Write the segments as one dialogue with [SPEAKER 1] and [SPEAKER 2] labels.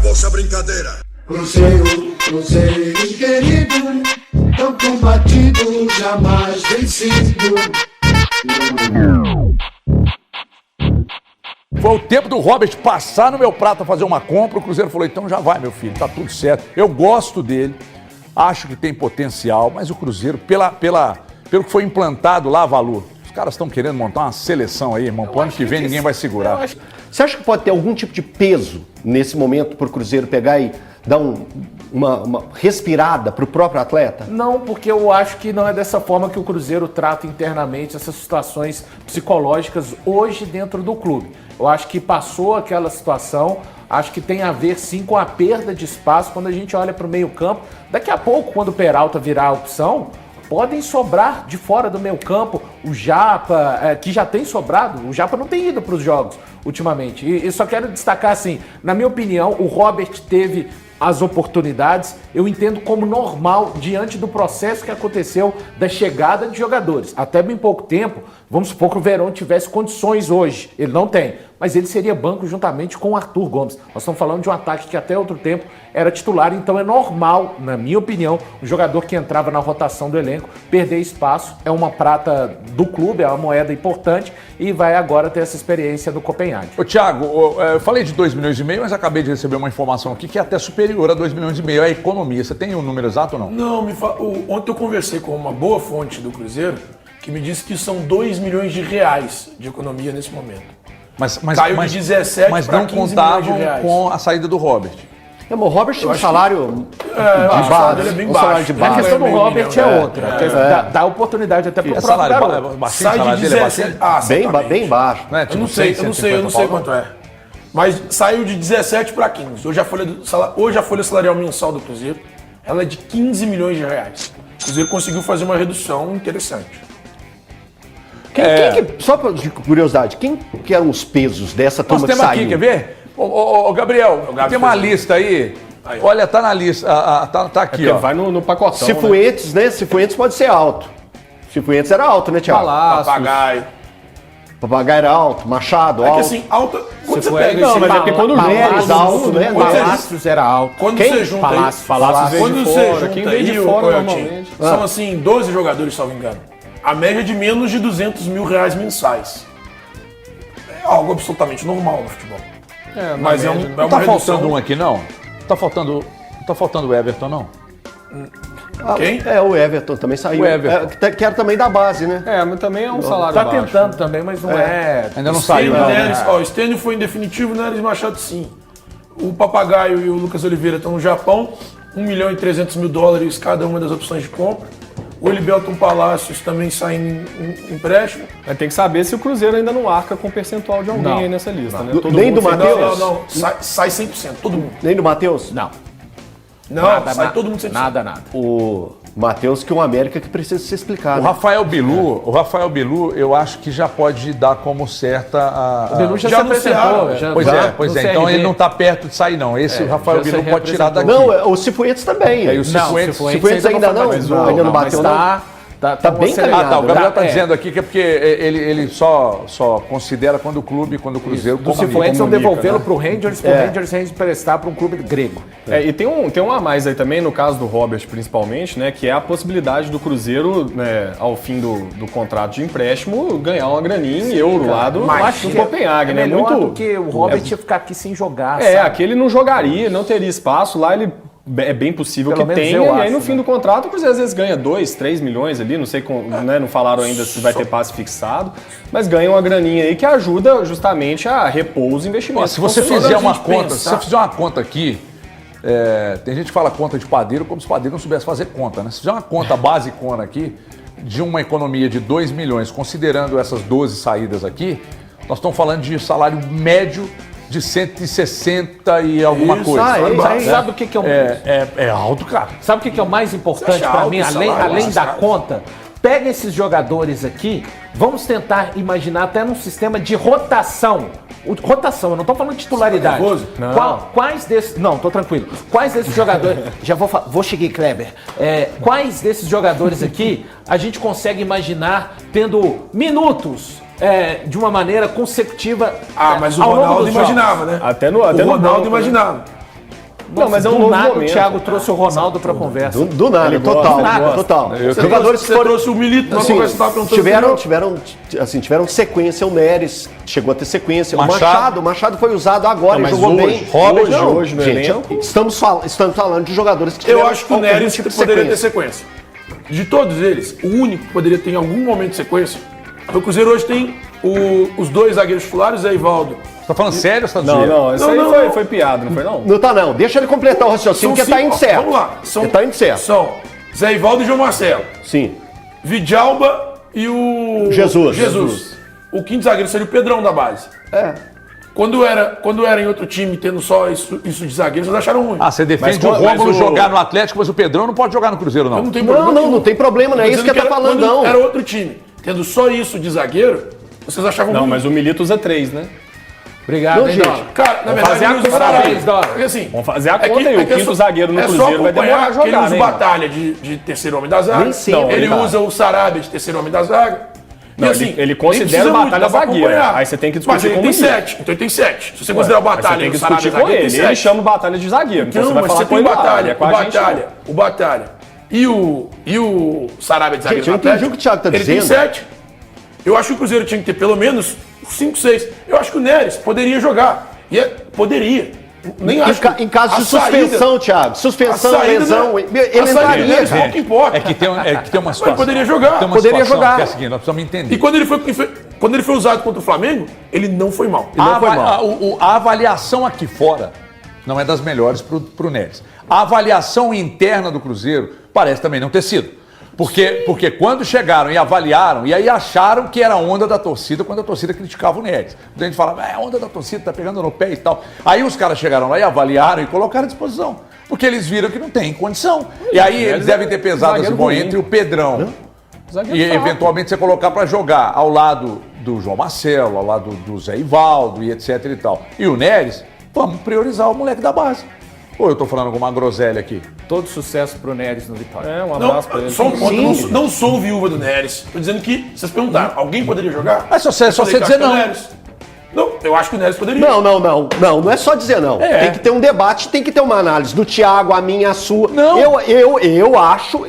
[SPEAKER 1] acabou essa brincadeira.
[SPEAKER 2] Cruzeiro, Cruzeiro querido, tão combatido, jamais vencido.
[SPEAKER 3] Foi o tempo do Robert passar no meu prato a fazer uma compra, o Cruzeiro falou, então já vai, meu filho, tá tudo certo. Eu gosto dele, acho que tem potencial, mas o Cruzeiro, pelo que foi implantado lá, Valu, os caras estão querendo montar uma seleção aí, irmão, pro ano que vem ninguém vai segurar.
[SPEAKER 4] Você acha que pode ter algum tipo de peso nesse momento pro Cruzeiro pegar e dar uma respirada pro próprio atleta?
[SPEAKER 5] Não, porque eu acho que não é dessa forma que o Cruzeiro trata internamente essas situações psicológicas hoje dentro do clube. Eu acho que passou aquela situação, acho que tem a ver sim com a perda de espaço quando a gente olha para o meio-campo. Daqui a pouco, quando o Peralta virar a opção, podem sobrar de fora do meio-campo o Japa, que já tem sobrado. O Japa não tem ido para os jogos ultimamente. E só quero destacar assim, na minha opinião, o Robert teve as oportunidades, eu entendo como normal diante do processo que aconteceu da chegada de jogadores. Até bem pouco tempo, vamos supor que o Verón tivesse condições hoje, ele não tem, mas ele seria banco juntamente com o Arthur Gomes. Nós estamos falando de um ataque que até outro tempo era titular, então é normal, na minha opinião, um jogador que entrava na rotação do elenco perder espaço, é uma prata do clube, é uma moeda importante e vai agora ter essa experiência do Copenhague.
[SPEAKER 3] Ô Thiago, eu falei de 2,5 milhões, mas acabei de receber uma informação aqui que é até superior a 2,5 milhões, é a economia. Você tem um número exato ou não?
[SPEAKER 6] Não, ontem eu conversei com uma boa fonte do Cruzeiro que me disse que são 2 milhões de reais de economia nesse momento. Caiu de 17
[SPEAKER 3] mas
[SPEAKER 6] para
[SPEAKER 3] não
[SPEAKER 6] 15 milhões de
[SPEAKER 3] contavam
[SPEAKER 6] reais.
[SPEAKER 3] com a saída do Robert.
[SPEAKER 4] O Robert tinha um salário
[SPEAKER 6] o salário dele é bem baixo.
[SPEAKER 4] salário de
[SPEAKER 5] A
[SPEAKER 4] base.
[SPEAKER 5] questão do
[SPEAKER 6] meio
[SPEAKER 5] Robert
[SPEAKER 6] milhão,
[SPEAKER 5] é outra. Dá oportunidade até para o próprio
[SPEAKER 3] Salário
[SPEAKER 5] garoto.
[SPEAKER 3] baixinho,
[SPEAKER 6] Sai
[SPEAKER 3] salário
[SPEAKER 6] de
[SPEAKER 3] dele é
[SPEAKER 6] 17.
[SPEAKER 3] baixinho?
[SPEAKER 4] Bem baixo.
[SPEAKER 3] Não é,
[SPEAKER 6] Eu
[SPEAKER 3] tipo,
[SPEAKER 6] não sei
[SPEAKER 3] 150
[SPEAKER 6] quanto é. Mas saiu de 17 para 15. Hoje a folha salarial mensal do Cruzeiro ela é de 15 milhões de reais. O Cruzeiro conseguiu fazer uma redução interessante.
[SPEAKER 4] Só de curiosidade, quem que eram os pesos dessa
[SPEAKER 3] Nós
[SPEAKER 4] turma que
[SPEAKER 3] temos
[SPEAKER 4] saiu?
[SPEAKER 3] aqui, quer ver? Ô, Gabriel, tem uma lista aí. Olha, tá na lista, tá aqui,
[SPEAKER 7] Porque
[SPEAKER 3] ó.
[SPEAKER 7] vai no pacotão,
[SPEAKER 4] Cifuentes, né? Cifuentes pode ser alto. Cifuentes era alto, né, Thiago?
[SPEAKER 7] Palácios.
[SPEAKER 6] Papagaio.
[SPEAKER 4] Papagaio era alto, Machado,
[SPEAKER 6] É que
[SPEAKER 4] alto.
[SPEAKER 6] assim, alta. Quando você
[SPEAKER 7] foi
[SPEAKER 6] pega.
[SPEAKER 7] não, mas é porque quando
[SPEAKER 4] Neres alto, né?
[SPEAKER 5] Palácios era alto.
[SPEAKER 6] Quando
[SPEAKER 4] Quem?
[SPEAKER 6] você junta
[SPEAKER 5] Palácios.
[SPEAKER 7] Palácios veio
[SPEAKER 6] Quando
[SPEAKER 7] de
[SPEAKER 6] você
[SPEAKER 7] fora.
[SPEAKER 6] junta
[SPEAKER 7] Quem veio de
[SPEAKER 6] aí,
[SPEAKER 7] fora
[SPEAKER 6] Coyotinho,
[SPEAKER 7] normalmente.
[SPEAKER 6] são assim, 12 jogadores, salvo engano. A média de menos de 200 mil reais mensais. É algo absolutamente normal no futebol. Mas é uma
[SPEAKER 3] Não tá
[SPEAKER 6] redução.
[SPEAKER 3] faltando um aqui, não? Tá faltando o Everton, não?
[SPEAKER 6] Quem?
[SPEAKER 4] O Everton também saiu.
[SPEAKER 3] O Everton.
[SPEAKER 4] Que era também da base, né?
[SPEAKER 7] Mas também é um salário
[SPEAKER 5] Tá
[SPEAKER 7] baixo.
[SPEAKER 5] tentando também, mas não é.
[SPEAKER 3] Ainda não saiu,
[SPEAKER 6] Stênio,
[SPEAKER 3] não, né?
[SPEAKER 6] Neres, ó, Stênio foi em definitivo, Neres e Machado sim. O Papagaio e o Lucas Oliveira estão no Japão, 1 milhão e 300 mil dólares cada uma das opções de compra. O Elivelton Palácios também sai em empréstimo.
[SPEAKER 7] Mas tem que saber se o Cruzeiro ainda não arca com percentual de alguém aí nessa lista, né? Todo
[SPEAKER 4] Nem
[SPEAKER 7] mundo
[SPEAKER 4] do
[SPEAKER 7] sem-
[SPEAKER 4] Matheus?
[SPEAKER 6] Não. Sai 100%, todo mundo.
[SPEAKER 4] Nem do Matheus?
[SPEAKER 5] Não.
[SPEAKER 6] Não, sai todo mundo 100%.
[SPEAKER 5] Nada.
[SPEAKER 4] O Matheus, que é um América que precisa ser explicado.
[SPEAKER 3] O Rafael Bilu, eu acho que já pode dar como certa a...
[SPEAKER 5] O Belu já
[SPEAKER 6] Já
[SPEAKER 5] se apresentou.
[SPEAKER 6] anunciaram,
[SPEAKER 3] Pois
[SPEAKER 5] no
[SPEAKER 3] é. Então
[SPEAKER 5] CRB.
[SPEAKER 3] ele não tá perto de sair, não. Esse o Rafael
[SPEAKER 5] já se
[SPEAKER 3] Bilu pode tirar daqui.
[SPEAKER 4] Não, o Cifuentes também.
[SPEAKER 3] E o
[SPEAKER 5] Não,
[SPEAKER 3] Cifuentes-
[SPEAKER 4] Cifuentes ainda não? Ainda não bateu, não?
[SPEAKER 5] Tá
[SPEAKER 4] bem
[SPEAKER 5] acelerado.
[SPEAKER 4] caminhado,
[SPEAKER 3] O Gabriel tá
[SPEAKER 5] É.
[SPEAKER 3] dizendo aqui que é porque ele só considera quando o Cruzeiro
[SPEAKER 5] Do Cifuentes vão devolvê-lo pro Rangers emprestar para um clube grego.
[SPEAKER 7] E tem um a mais aí também, no caso do Robert principalmente, né? Que é a possibilidade do Cruzeiro, né, ao fim do contrato de empréstimo, ganhar uma graninha em euro lá do Copenhague, né?
[SPEAKER 5] Melhor
[SPEAKER 7] Muito.
[SPEAKER 5] do que o Robert ia ficar aqui sem jogar.
[SPEAKER 7] Aqui ele não jogaria, não teria espaço. Lá ele é bem possível
[SPEAKER 5] Pelo
[SPEAKER 7] que
[SPEAKER 5] menos
[SPEAKER 7] tenha.
[SPEAKER 5] eu
[SPEAKER 7] E aí
[SPEAKER 5] acho,
[SPEAKER 7] no fim do contrato o Cruzeiro às vezes ganha 2, 3 milhões ali. Não sei, né, não falaram ainda se vai ter passe fixado. Mas ganha uma graninha aí que ajuda justamente a repor os investimentos.
[SPEAKER 3] Se você
[SPEAKER 6] Só
[SPEAKER 3] fizer
[SPEAKER 6] da
[SPEAKER 3] uma
[SPEAKER 6] gente
[SPEAKER 3] conta,
[SPEAKER 6] pensar.
[SPEAKER 3] se você fizer uma conta aqui, tem gente que fala conta de padeiro como se o padeiro não soubesse fazer conta, né? Se fizer uma conta basicona aqui, de uma economia de 2 milhões, considerando essas 12 saídas aqui, nós estamos falando de salário médio de 160 e alguma coisa.
[SPEAKER 5] Sabe o que é o
[SPEAKER 3] É alto, cara.
[SPEAKER 5] Sabe o que é o mais importante
[SPEAKER 6] Você acha
[SPEAKER 5] para
[SPEAKER 6] alto
[SPEAKER 5] mim,
[SPEAKER 6] o salário,
[SPEAKER 5] além da
[SPEAKER 6] cara?
[SPEAKER 5] conta? Pega esses jogadores aqui, vamos tentar imaginar até num sistema de rotação. Rotação, eu não tô falando de titularidade.
[SPEAKER 6] nervoso?
[SPEAKER 5] Quais desses. Não, tô tranquilo. Quais desses jogadores. Já vou chegar, Kleber. Quais desses jogadores aqui a gente consegue imaginar tendo minutos de uma maneira consecutiva?
[SPEAKER 6] Mas o
[SPEAKER 5] ao longo
[SPEAKER 6] Ronaldo
[SPEAKER 5] dos jogos?
[SPEAKER 6] imaginava, né?
[SPEAKER 7] Até no
[SPEAKER 6] o Ronaldo
[SPEAKER 7] banco, né?
[SPEAKER 6] imaginava.
[SPEAKER 7] Não, mas é um
[SPEAKER 5] do
[SPEAKER 7] novo
[SPEAKER 5] nada
[SPEAKER 7] momento.
[SPEAKER 5] o Thiago trouxe o Ronaldo pra conversa.
[SPEAKER 4] Do nada,
[SPEAKER 7] Ele
[SPEAKER 4] total.
[SPEAKER 7] gosta, ele gosta.
[SPEAKER 4] Total.
[SPEAKER 6] Você
[SPEAKER 4] Jogadores que
[SPEAKER 6] você
[SPEAKER 4] foram.
[SPEAKER 6] trouxe o Milito na
[SPEAKER 4] Assim,
[SPEAKER 6] conversa, tava perguntando.
[SPEAKER 4] tiveram sequência. O Neres chegou a ter sequência.
[SPEAKER 3] Machado.
[SPEAKER 4] O Machado foi usado agora
[SPEAKER 7] Não,
[SPEAKER 4] e
[SPEAKER 7] mas
[SPEAKER 4] jogou
[SPEAKER 7] hoje,
[SPEAKER 4] bem.
[SPEAKER 7] hoje no
[SPEAKER 4] gente,
[SPEAKER 7] elenco.
[SPEAKER 4] estamos falando de jogadores que
[SPEAKER 6] Eu
[SPEAKER 4] tiveram
[SPEAKER 6] acho que o
[SPEAKER 4] algum
[SPEAKER 6] Neres
[SPEAKER 4] tipo de
[SPEAKER 6] poderia ter
[SPEAKER 4] sequência.
[SPEAKER 6] sequência. De todos eles, o único que poderia ter em algum momento de sequência. O Cruzeiro hoje tem os dois zagueiros titulares, Zé Ivaldo.
[SPEAKER 3] Tá falando sério ou você tá
[SPEAKER 7] Não,
[SPEAKER 3] zoeira?
[SPEAKER 7] não, isso
[SPEAKER 6] Não,
[SPEAKER 7] aí
[SPEAKER 6] não.
[SPEAKER 7] foi piada, não foi não?
[SPEAKER 4] Não tá não. Deixa ele completar o raciocínio, porque tá indo certo.
[SPEAKER 6] Vamos lá.
[SPEAKER 4] Ele tá indo certo.
[SPEAKER 6] São Zé Ivaldo e João Marcelo.
[SPEAKER 4] Sim.
[SPEAKER 6] Vidalba e o...
[SPEAKER 4] Jesus.
[SPEAKER 6] O quinto zagueiro seria o Pedrão da base.
[SPEAKER 4] É.
[SPEAKER 6] Quando era em outro time, tendo só isso de zagueiro, vocês acharam ruim.
[SPEAKER 3] Ah, você defende
[SPEAKER 7] Mas
[SPEAKER 3] o Rômulo
[SPEAKER 7] o-
[SPEAKER 3] jogar no Atlético, mas o Pedrão não pode jogar no Cruzeiro, não.
[SPEAKER 6] Não tem
[SPEAKER 4] Não,
[SPEAKER 6] problema
[SPEAKER 4] não,
[SPEAKER 6] nenhum.
[SPEAKER 4] não tem problema, não é
[SPEAKER 6] Tô
[SPEAKER 4] isso que
[SPEAKER 6] dizendo
[SPEAKER 4] eu tô falando,
[SPEAKER 6] quando
[SPEAKER 4] não.
[SPEAKER 6] Era outro time, tendo só isso de zagueiro, vocês achavam
[SPEAKER 7] Não,
[SPEAKER 6] ruim.
[SPEAKER 7] mas o Milito usa 3, né?
[SPEAKER 5] Obrigado,
[SPEAKER 4] Não,
[SPEAKER 5] hein,
[SPEAKER 4] gente.
[SPEAKER 5] Dólar?
[SPEAKER 6] Cara, na verdade,
[SPEAKER 7] fazer a
[SPEAKER 6] ele usa
[SPEAKER 7] conta,
[SPEAKER 6] Sarabia.
[SPEAKER 5] parabéns, Dólar.
[SPEAKER 6] Porque, assim,
[SPEAKER 7] Vamos fazer a conta aí, o quinto
[SPEAKER 6] só-
[SPEAKER 7] zagueiro no
[SPEAKER 6] só
[SPEAKER 7] Cruzeiro vai demorar a
[SPEAKER 6] acompanhar que
[SPEAKER 7] jogar,
[SPEAKER 6] ele usa
[SPEAKER 7] né,
[SPEAKER 6] o Batalha de terceiro homem da zaga.
[SPEAKER 4] Nem sempre,
[SPEAKER 6] Não, ele
[SPEAKER 7] cara.
[SPEAKER 6] usa o Sarabia de terceiro homem da zaga. E,
[SPEAKER 7] Não,
[SPEAKER 6] assim,
[SPEAKER 7] ele
[SPEAKER 6] nem
[SPEAKER 7] considera
[SPEAKER 6] precisa
[SPEAKER 7] o
[SPEAKER 6] muito,
[SPEAKER 7] Batalha
[SPEAKER 6] dá pra
[SPEAKER 7] zagueiro.
[SPEAKER 6] acompanhar.
[SPEAKER 7] Aí você tem que
[SPEAKER 6] Mas
[SPEAKER 7] discutir
[SPEAKER 6] ele
[SPEAKER 7] com
[SPEAKER 6] tem
[SPEAKER 7] o Milito.
[SPEAKER 6] 7, então ele tem 7. Se você considerar o
[SPEAKER 7] Aí
[SPEAKER 6] Batalha
[SPEAKER 7] você tem
[SPEAKER 6] e
[SPEAKER 7] que
[SPEAKER 6] o Sarabia
[SPEAKER 7] discutir com
[SPEAKER 6] zagueiro,
[SPEAKER 7] ele.
[SPEAKER 6] tem
[SPEAKER 7] Ele
[SPEAKER 6] 7.
[SPEAKER 7] chama o Batalha de zagueiro. Então
[SPEAKER 6] Não,
[SPEAKER 7] você vai
[SPEAKER 6] mas
[SPEAKER 7] falar
[SPEAKER 6] você
[SPEAKER 7] com
[SPEAKER 6] tem
[SPEAKER 7] ele
[SPEAKER 6] o
[SPEAKER 7] lá,
[SPEAKER 6] Batalha,
[SPEAKER 7] é com a gente,
[SPEAKER 6] o Batalha e o Sarabia de zagueiro
[SPEAKER 4] Gente, eu
[SPEAKER 6] do
[SPEAKER 4] entendi
[SPEAKER 6] Atlético,
[SPEAKER 4] o que o Thiago tá
[SPEAKER 6] ele
[SPEAKER 4] dizendo.
[SPEAKER 6] tem 7. Eu acho que o Cruzeiro tinha que ter pelo menos 5, 6. Eu acho que o Neres poderia jogar. Poderia. Nem acho que
[SPEAKER 4] Em caso
[SPEAKER 6] a
[SPEAKER 4] de suspensão, Thiago. Suspensão,
[SPEAKER 6] a saída,
[SPEAKER 4] lesão.
[SPEAKER 6] né?
[SPEAKER 4] Ele
[SPEAKER 6] A saída
[SPEAKER 4] entraria,
[SPEAKER 6] deles
[SPEAKER 4] cara.
[SPEAKER 6] pouco importa.
[SPEAKER 3] É que tem uma situação.
[SPEAKER 6] poderia jogar.
[SPEAKER 3] Tem uma
[SPEAKER 4] Poderia
[SPEAKER 3] situação
[SPEAKER 4] jogar.
[SPEAKER 3] que é a seguinte, nós precisamos entender.
[SPEAKER 6] E quando ele foi usado contra o Flamengo, ele não foi mal.
[SPEAKER 3] A, a avaliação aqui fora não é das melhores pro Neres. A avaliação interna do Cruzeiro parece também não ter sido. Porque quando chegaram e avaliaram, e aí acharam que era a onda da torcida quando a torcida criticava o Neres. A gente falava, a onda da torcida tá pegando no pé e tal. Aí os caras chegaram lá e avaliaram e colocaram à disposição. Porque eles viram que não tem condição. E aí eles devem ter pesado
[SPEAKER 7] zagueiro
[SPEAKER 3] assim, bom,
[SPEAKER 7] ruim.
[SPEAKER 3] entre o Pedrão
[SPEAKER 7] Zagueiro
[SPEAKER 3] e
[SPEAKER 7] fraco.
[SPEAKER 3] eventualmente você colocar para jogar ao lado do João Marcelo, ao lado do Zé Ivaldo e etc e tal. E o Neres, vamos priorizar o moleque da base. Ou eu tô falando com uma groselha aqui?
[SPEAKER 5] Todo sucesso pro Neres no Vitória.
[SPEAKER 7] É, um
[SPEAKER 6] Não,
[SPEAKER 7] abraço pra ele.
[SPEAKER 6] só um ponto, não sou viúva do Neres. Tô dizendo que, vocês perguntaram, alguém poderia jogar?
[SPEAKER 3] Mas só você
[SPEAKER 6] Eu falei que
[SPEAKER 3] dizer
[SPEAKER 6] eu acho que o
[SPEAKER 3] não.
[SPEAKER 6] Neres. Não, eu acho que o Neres poderia.
[SPEAKER 4] Não é só dizer não.
[SPEAKER 3] É.
[SPEAKER 4] Tem que ter um debate, tem que ter uma análise do Thiago, a minha, a sua.
[SPEAKER 3] Não.
[SPEAKER 4] Eu acho.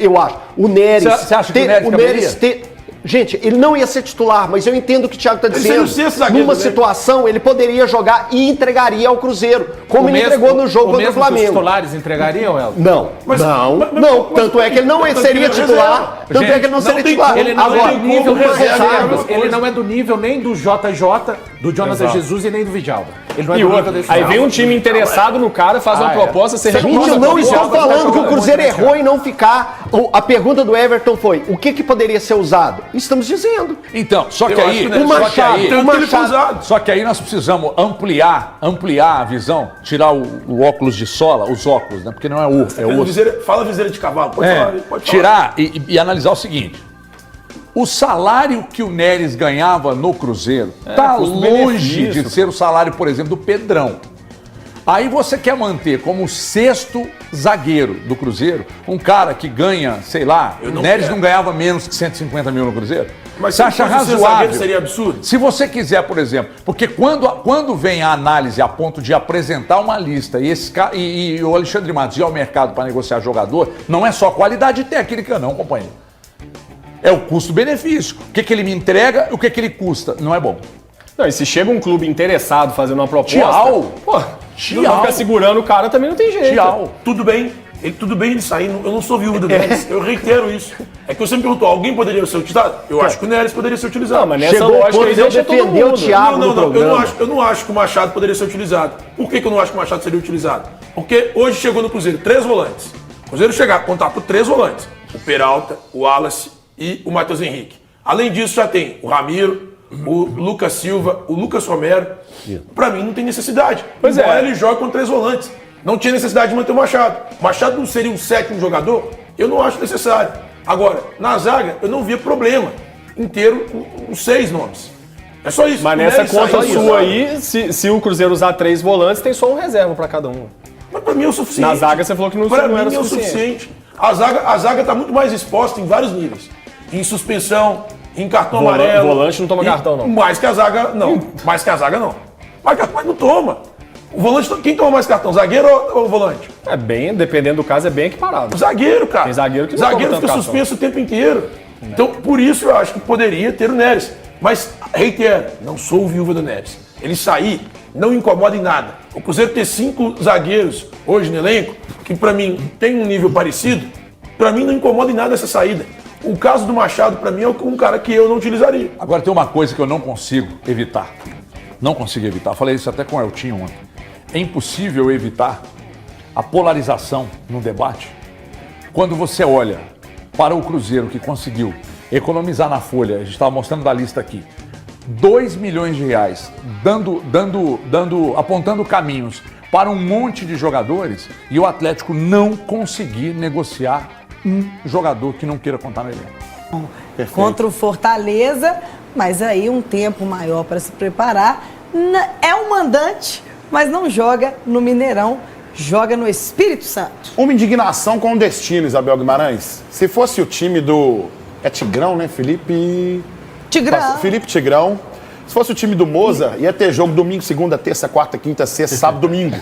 [SPEAKER 4] O Neres.
[SPEAKER 3] Você acha que o Neres caberia?
[SPEAKER 4] Gente, ele não ia ser titular, mas eu entendo o que o Thiago está
[SPEAKER 6] seria
[SPEAKER 4] dizendo.
[SPEAKER 6] o sexto zagueiro,
[SPEAKER 4] Numa
[SPEAKER 6] né?
[SPEAKER 4] situação, ele poderia jogar e entregaria ao Cruzeiro, como ele entregou no jogo contra o
[SPEAKER 5] Os
[SPEAKER 4] Flamengo.
[SPEAKER 5] titulares entregariam, Elton?
[SPEAKER 4] Não,
[SPEAKER 6] Mas-
[SPEAKER 4] não.
[SPEAKER 6] mas-
[SPEAKER 4] Tanto é que ele não
[SPEAKER 6] mas-
[SPEAKER 4] seria
[SPEAKER 6] mas-
[SPEAKER 4] titular. Tanto é que ele não
[SPEAKER 6] não
[SPEAKER 4] seria
[SPEAKER 6] tem
[SPEAKER 4] titular.
[SPEAKER 6] como,
[SPEAKER 5] Ele não
[SPEAKER 4] Agora,
[SPEAKER 5] é do nível
[SPEAKER 6] como reserva.
[SPEAKER 5] ele não é do nível nem do JJ, do Jonathan
[SPEAKER 7] Exato.
[SPEAKER 5] Jesus e nem do Vidalba. Ele não é
[SPEAKER 7] E
[SPEAKER 5] do nível
[SPEAKER 7] outra,
[SPEAKER 5] desse
[SPEAKER 7] aí
[SPEAKER 5] não.
[SPEAKER 7] vem um time interessado no cara, faz uma
[SPEAKER 5] é.
[SPEAKER 7] proposta, você
[SPEAKER 4] Gente,
[SPEAKER 7] recusa.
[SPEAKER 4] eu não
[SPEAKER 7] a
[SPEAKER 4] estou
[SPEAKER 7] proposta,
[SPEAKER 4] falando que o
[SPEAKER 5] jogando
[SPEAKER 4] Cruzeiro
[SPEAKER 5] muito, né,
[SPEAKER 4] errou em não ficar. A pergunta do Everton foi: o que poderia ser usado? Estamos dizendo.
[SPEAKER 3] Então, só que
[SPEAKER 6] Eu acho
[SPEAKER 3] aí,
[SPEAKER 6] que o Neres-
[SPEAKER 4] O
[SPEAKER 3] só que
[SPEAKER 4] Machado,
[SPEAKER 3] aí,
[SPEAKER 6] Tanto que ele foi usado.
[SPEAKER 3] só que aí nós precisamos ampliar a visão, tirar o óculos de sola, os óculos, né? Porque não é o, é o
[SPEAKER 6] Fala viseira de cavalo, pode falar. Pode falar.
[SPEAKER 3] tirar e analisar o seguinte. O salário que o Neres ganhava no Cruzeiro tá longe
[SPEAKER 7] custo-benefício,
[SPEAKER 3] de ser o salário, por exemplo, do Pedrão. Aí você quer manter como sexto zagueiro do Cruzeiro um cara que ganha, sei lá, o
[SPEAKER 6] não
[SPEAKER 3] Neres
[SPEAKER 6] quero.
[SPEAKER 3] não ganhava menos que 150 mil no Cruzeiro?
[SPEAKER 6] Mas
[SPEAKER 3] você
[SPEAKER 6] se
[SPEAKER 3] acha
[SPEAKER 6] fosse ser
[SPEAKER 3] razoável?
[SPEAKER 6] zagueiro, seria absurdo.
[SPEAKER 3] Se você quiser, por exemplo, porque quando vem a análise a ponto de apresentar uma lista e o Alexandre Matos ir ao mercado para negociar jogador, não é só qualidade técnica, não, companheiro. É o custo-benefício. O que ele me entrega e o que ele custa. Não é bom.
[SPEAKER 7] Não, e se chega um clube interessado fazendo uma proposta,
[SPEAKER 3] Tchau.
[SPEAKER 7] pô,
[SPEAKER 3] Tchau.
[SPEAKER 7] não ficar segurando o cara também não tem jeito.
[SPEAKER 3] Tchau.
[SPEAKER 6] Tudo bem ele sair, eu não sou viúva do Neres, eu reitero isso. É que você me perguntou, alguém poderia ser utilizado? Eu acho que o Neres poderia ser utilizado.
[SPEAKER 7] Não, mas nessa
[SPEAKER 4] Chegou o
[SPEAKER 7] lógica
[SPEAKER 4] ponto
[SPEAKER 7] aí
[SPEAKER 4] de eu
[SPEAKER 7] deixa todo
[SPEAKER 4] defender o
[SPEAKER 7] mundo.
[SPEAKER 4] Thiago no programa.
[SPEAKER 6] eu não acho que o Machado poderia ser utilizado. Por que eu não acho que o Machado seria utilizado? Porque hoje chegou no Cruzeiro 3 volantes. O Cruzeiro chegar, contar por 3 volantes. O Peralta, o Wallace e o Matheus Henrique. Além disso, já tem o Ramiro, o Lucas Silva, o Lucas Romero. Pra mim não tem necessidade.
[SPEAKER 7] Pois
[SPEAKER 6] Embora
[SPEAKER 7] é.
[SPEAKER 6] ele joga com 3 volantes. Não tinha necessidade de manter o Machado. O Machado não seria um sétimo jogador? Eu não acho necessário. Agora, na zaga, eu não via problema em ter os 6 nomes. É só isso.
[SPEAKER 7] Mas
[SPEAKER 6] O
[SPEAKER 7] nessa
[SPEAKER 6] Neres
[SPEAKER 7] conta
[SPEAKER 6] saiu,
[SPEAKER 7] sua
[SPEAKER 6] sabe?
[SPEAKER 7] aí, se o Cruzeiro usar 3 volantes, tem só um reserva pra cada um.
[SPEAKER 6] Mas pra mim é o suficiente.
[SPEAKER 7] Na zaga você falou que não
[SPEAKER 6] pra
[SPEAKER 7] não era
[SPEAKER 6] mim é o
[SPEAKER 7] suficiente.
[SPEAKER 6] suficiente. A zaga tá muito mais exposta em vários níveis. Em suspensão, em cartão
[SPEAKER 7] Volan-
[SPEAKER 6] amarelo.
[SPEAKER 7] volante não toma
[SPEAKER 6] E
[SPEAKER 7] cartão, não.
[SPEAKER 6] Mais que a zaga, não. Mais que a zaga, não. Mas não toma. O volante, quem toma mais cartão? Zagueiro ou volante?
[SPEAKER 7] É bem, dependendo do caso, é bem equiparado.
[SPEAKER 6] Zagueiro, cara.
[SPEAKER 7] Tem zagueiro que não
[SPEAKER 6] Zagueiro
[SPEAKER 7] toma
[SPEAKER 6] fica
[SPEAKER 7] tanto
[SPEAKER 6] suspenso o tempo inteiro. Então, por isso eu acho que poderia ter o Neres. Mas, reitero, não sou viúva do Neres. Ele sair não incomoda em nada. O Cruzeiro ter 5 zagueiros hoje no elenco, que pra mim tem um nível parecido, pra mim não incomoda em nada essa saída. O caso do Machado, pra mim, é um cara que eu não utilizaria.
[SPEAKER 3] Agora tem uma coisa que eu não consigo evitar. Não consigo evitar. Falei isso até com o Eltinho ontem. É impossível evitar a polarização no debate quando você olha para o Cruzeiro que conseguiu economizar na folha, a gente estava mostrando da lista aqui, 2 milhões de reais, apontando caminhos para um monte de jogadores e o Atlético não conseguir negociar um jogador que não queira contar no elenco.
[SPEAKER 1] Contra o Fortaleza, mas aí um tempo maior para se preparar. É um mandante, mas não joga no Mineirão, joga no Espírito Santo.
[SPEAKER 8] Uma indignação com o destino, Isabel Guimarães. Se fosse o time do... É Tigrão, né? Felipe Tigrão. Se fosse o time do Moza, ia ter jogo domingo, segunda, terça, quarta, quinta, sexta, sábado, domingo.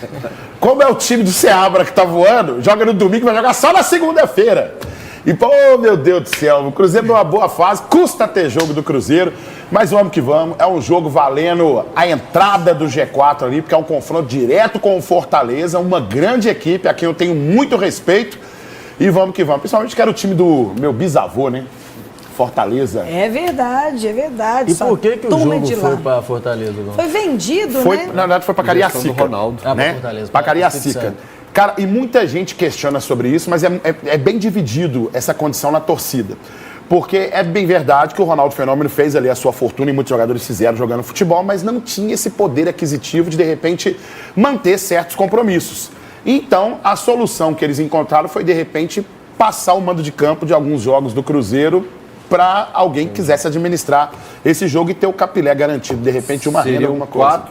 [SPEAKER 8] Como é o time do Seabra que tá voando, joga no domingo, vai jogar só na segunda-feira. E, pô, meu Deus do céu, o Cruzeiro numa boa fase, custa ter jogo do Cruzeiro, mas vamos que vamos. É um jogo valendo a entrada do G4 ali, porque é um confronto direto com o Fortaleza, uma grande equipe a quem eu tenho muito respeito. E vamos que vamos. Principalmente que era o time do meu bisavô, né? Fortaleza.
[SPEAKER 1] É verdade, é verdade.
[SPEAKER 9] E por que o jogo foi para Fortaleza?
[SPEAKER 1] Foi vendido,
[SPEAKER 8] né?
[SPEAKER 1] Na
[SPEAKER 8] verdade, foi para Cariacica.
[SPEAKER 7] Ronaldo.
[SPEAKER 8] Né? Para Cariacica. Cara, e muita gente questiona sobre isso, mas é bem dividido essa condição na torcida. Porque é bem verdade que o Ronaldo Fenômeno fez ali a sua fortuna e muitos jogadores fizeram jogando futebol, mas não tinha esse poder aquisitivo de repente, manter certos compromissos. Então, a solução que eles encontraram foi, de repente, passar o mando de campo de alguns jogos do Cruzeiro para alguém que quisesse administrar esse jogo e ter o capilé garantido, de repente, uma renda, alguma coisa.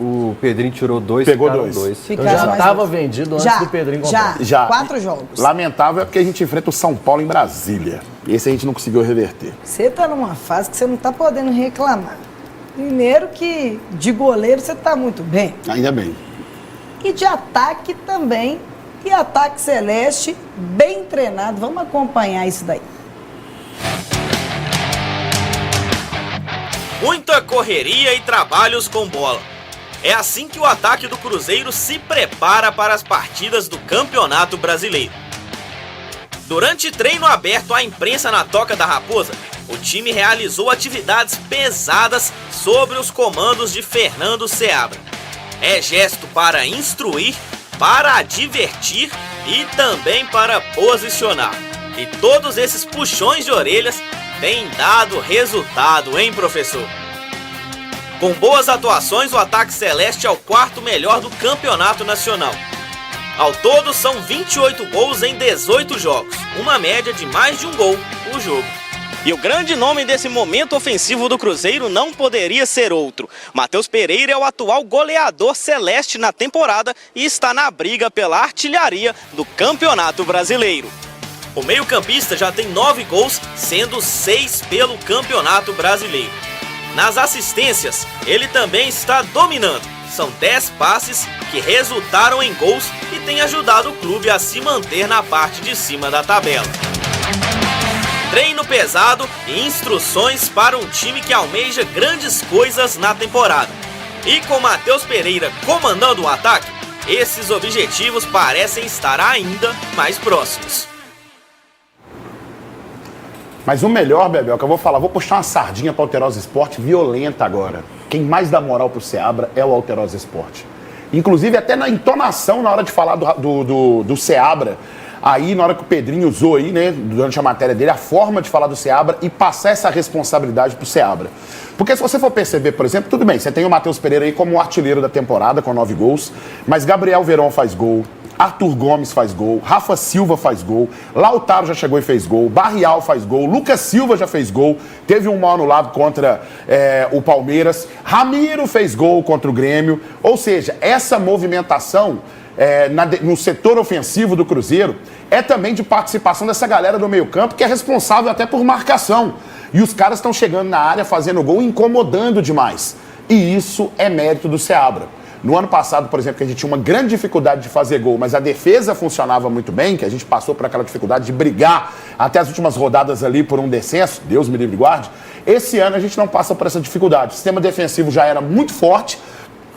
[SPEAKER 9] O Pedrinho tirou 2,
[SPEAKER 8] pegou 2.
[SPEAKER 9] Então já estava vendido antes do Pedrinho comprar.
[SPEAKER 8] Já.
[SPEAKER 1] 4 jogos.
[SPEAKER 8] Lamentável é porque a gente enfrenta o São Paulo em Brasília. Esse a gente não conseguiu reverter.
[SPEAKER 1] Você tá numa fase que você não tá podendo reclamar. Primeiro que de goleiro você tá muito bem.
[SPEAKER 8] Ainda bem.
[SPEAKER 1] E de ataque também. E ataque celeste, bem treinado. Vamos acompanhar isso daí.
[SPEAKER 10] Muita correria e trabalhos com bola. É assim que o ataque do Cruzeiro se prepara para as partidas do Campeonato Brasileiro. Durante treino aberto à imprensa na Toca da Raposa, o time realizou atividades pesadas sobre os comandos de Fernando Seabra. É gesto para instruir, para advertir e também para posicionar. E todos esses puxões de orelhas têm dado resultado, hein, professor? Com boas atuações, o ataque celeste é o 4º melhor do campeonato nacional. Ao todo, são 28 gols em 18 jogos, uma média de mais de um gol por jogo. E o grande nome desse momento ofensivo do Cruzeiro não poderia ser outro. Matheus Pereira é o atual goleador celeste na temporada e está na briga pela artilharia do Campeonato Brasileiro. O meio-campista já tem 9 gols, sendo 6 pelo Campeonato Brasileiro. Nas assistências, ele também está dominando. São 10 passes que resultaram em gols e tem ajudado o clube a se manter na parte de cima da tabela. Treino pesado e instruções para um time que almeja grandes coisas na temporada. E com Matheus Pereira comandando o ataque, esses objetivos parecem estar ainda mais próximos.
[SPEAKER 8] Mas o melhor, Bebel, que eu vou falar, vou puxar uma sardinha para o Alterosa Esporte violenta agora. Quem mais dá moral pro Seabra é o Alterosa Esporte. Inclusive, até na entonação, na hora de falar do Seabra, aí, na hora que o Pedrinho usou aí, né, durante a matéria dele, a forma de falar do Seabra e passar essa responsabilidade pro Seabra. Porque se você for perceber, por exemplo, tudo bem, você tem o Matheus Pereira aí como o artilheiro da temporada, com 9 gols, mas Gabriel Veron faz gol, Arthur Gomes faz gol, Rafa Silva faz gol, Lautaro já chegou e fez gol, Barrial faz gol, Lucas Silva já fez gol, teve um mal anulado contra o Palmeiras, Ramiro fez gol contra o Grêmio, ou seja, essa movimentação no setor ofensivo do Cruzeiro é também de participação dessa galera do meio campo que é responsável até por marcação. E os caras estão chegando na área fazendo gol, incomodando demais. E isso é mérito do Seabra. No ano passado, por exemplo, que a gente tinha uma grande dificuldade de fazer gol, mas a defesa funcionava muito bem, que a gente passou por aquela dificuldade de brigar até as últimas rodadas ali por um descenso, Deus me livre e guarde. Esse ano a gente não passa por essa dificuldade. O sistema defensivo já era muito forte,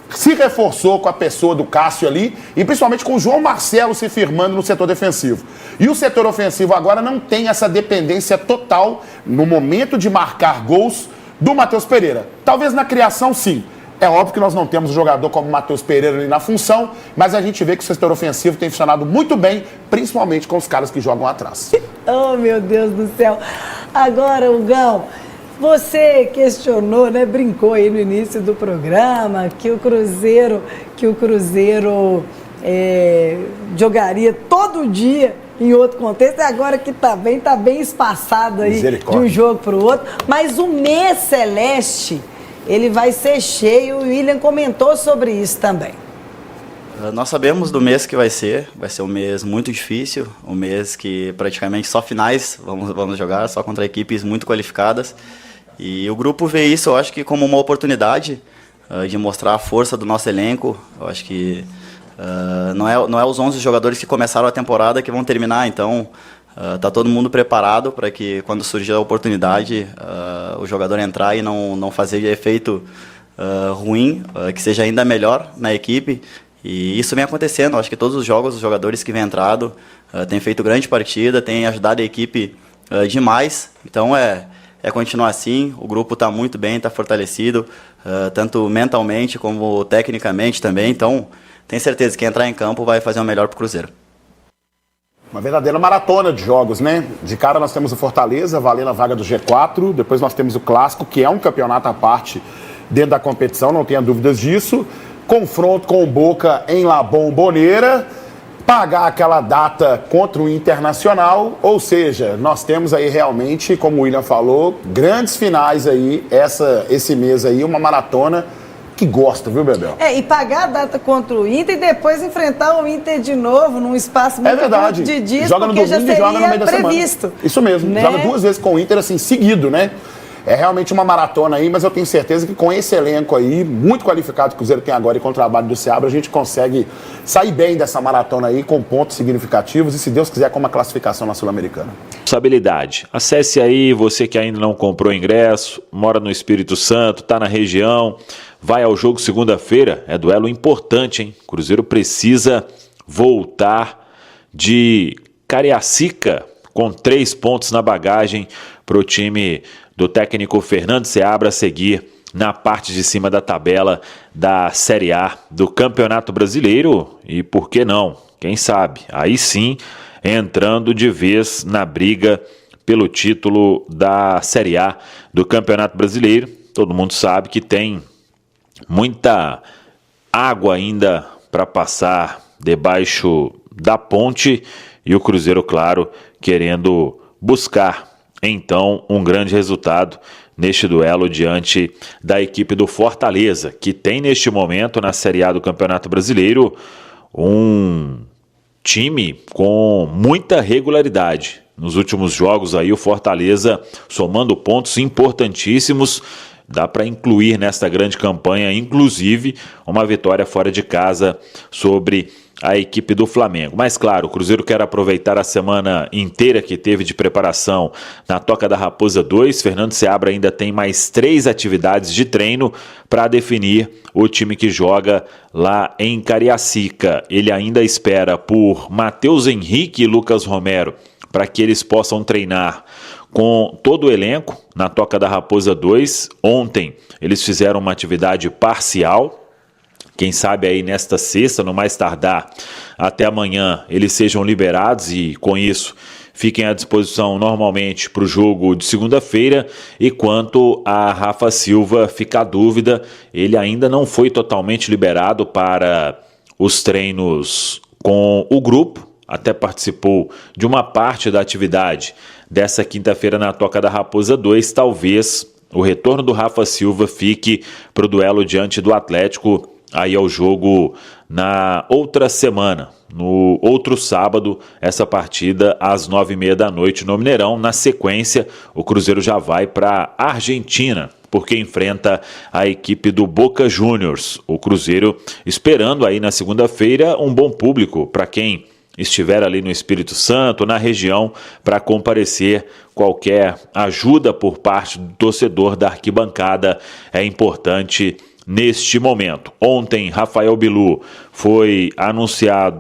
[SPEAKER 8] se reforçou com a pessoa do Cássio ali e principalmente com o João Marcelo se firmando no setor defensivo. E o setor ofensivo agora não tem essa dependência total no momento de marcar gols do Matheus Pereira. Talvez na criação, sim. É óbvio que nós não temos um jogador como o Matheus Pereira ali na função, mas a gente vê que o setor ofensivo tem funcionado muito bem, principalmente com os caras que jogam atrás.
[SPEAKER 1] Oh, meu Deus do céu. Agora, Hugão, você questionou, né, brincou aí no início do programa que o Cruzeiro jogaria todo dia em outro contexto, e agora que tá bem espaçado aí de um jogo para o outro, mas o mês celeste, ele vai ser cheio, o William comentou sobre isso também.
[SPEAKER 11] Nós sabemos do mês que vai ser um mês muito difícil, um mês que praticamente só finais vamos jogar, só contra equipes muito qualificadas. E o grupo vê isso, eu acho que como uma oportunidade de mostrar a força do nosso elenco. Eu acho que não é os 11 jogadores que começaram a temporada que vão terminar, então tá todo mundo preparado para que quando surgir a oportunidade o jogador entrar e não fazer efeito ruim, que seja ainda melhor na equipe. E isso vem acontecendo. Eu acho que todos os jogos, os jogadores que vêm entrado têm feito grande partida, têm ajudado a equipe demais. Então é continuar assim. O grupo está muito bem, está fortalecido, tanto mentalmente como tecnicamente também. Então, tenho certeza que quem entrar em campo vai fazer o melhor para o Cruzeiro.
[SPEAKER 8] Uma verdadeira maratona de jogos, né? De cara nós temos o Fortaleza, valendo a vaga do G4. Depois nós temos o Clássico, que é um campeonato à parte dentro da competição, não tenha dúvidas disso. Confronto com o Boca em La Bombonera. Pagar aquela data contra o Internacional, ou seja, nós temos aí realmente, como o William falou, grandes finais aí, esse mês aí, uma maratona que gosta, viu, Bebel?
[SPEAKER 1] E pagar a data contra o Inter e depois enfrentar o Inter de novo num espaço muito curto de dias,
[SPEAKER 8] joga no domingo e joga no meio da
[SPEAKER 1] previsto,
[SPEAKER 8] semana. Isso mesmo,
[SPEAKER 1] né?
[SPEAKER 8] Joga 2 vezes com o Inter, assim, seguido, né? É realmente uma maratona aí, mas eu tenho certeza que com esse elenco aí, muito qualificado que o Cruzeiro tem agora e com o trabalho do Seabra, a gente consegue sair bem dessa maratona aí com pontos significativos e, se Deus quiser, com uma classificação na Sul-Americana.
[SPEAKER 12] Responsabilidade. Acesse aí, você que ainda não comprou ingresso, mora no Espírito Santo, tá na região, vai ao jogo segunda-feira, é duelo importante, hein? O Cruzeiro precisa voltar de Cariacica com 3 pontos na bagagem para o time do técnico Fernando Seabra seguir na parte de cima da tabela da Série A do Campeonato Brasileiro e, por que não, quem sabe, aí sim, entrando de vez na briga pelo título da Série A do Campeonato Brasileiro. Todo mundo sabe que tem muita água ainda para passar debaixo da ponte e o Cruzeiro, claro, querendo buscar então um grande resultado neste duelo diante da equipe do Fortaleza, que tem neste momento na Série A do Campeonato Brasileiro um time com muita regularidade. Nos últimos jogos aí o Fortaleza somando pontos importantíssimos, dá para incluir nesta grande campanha, inclusive, uma vitória fora de casa sobre a equipe do Flamengo. Mas claro, o Cruzeiro quer aproveitar a semana inteira que teve de preparação na Toca da Raposa 2. Fernando Seabra ainda tem mais 3 atividades de treino para definir o time que joga lá em Cariacica. Ele ainda espera por Matheus Henrique e Lucas Romero para que eles possam treinar com todo o elenco na Toca da Raposa 2. Ontem eles fizeram uma atividade parcial. Quem sabe aí nesta sexta, no mais tardar, até amanhã, eles sejam liberados e com isso fiquem à disposição normalmente para o jogo de segunda-feira. E quanto a Rafa Silva, fica a dúvida, ele ainda não foi totalmente liberado para os treinos com o grupo, até participou de uma parte da atividade dessa quinta-feira na Toca da Raposa 2. Talvez o retorno do Rafa Silva fique para o duelo diante do Atlético aí ao jogo na outra semana, no outro sábado, essa partida às 9h30 da noite no Mineirão. Na sequência, o Cruzeiro já vai para a Argentina porque enfrenta a equipe do Boca Juniors. O Cruzeiro esperando aí na segunda-feira um bom público para quem estiver ali no Espírito Santo, na região, para comparecer. Qualquer ajuda por parte do torcedor da arquibancada é importante neste momento. Ontem, Rafael Bilu foi anunciado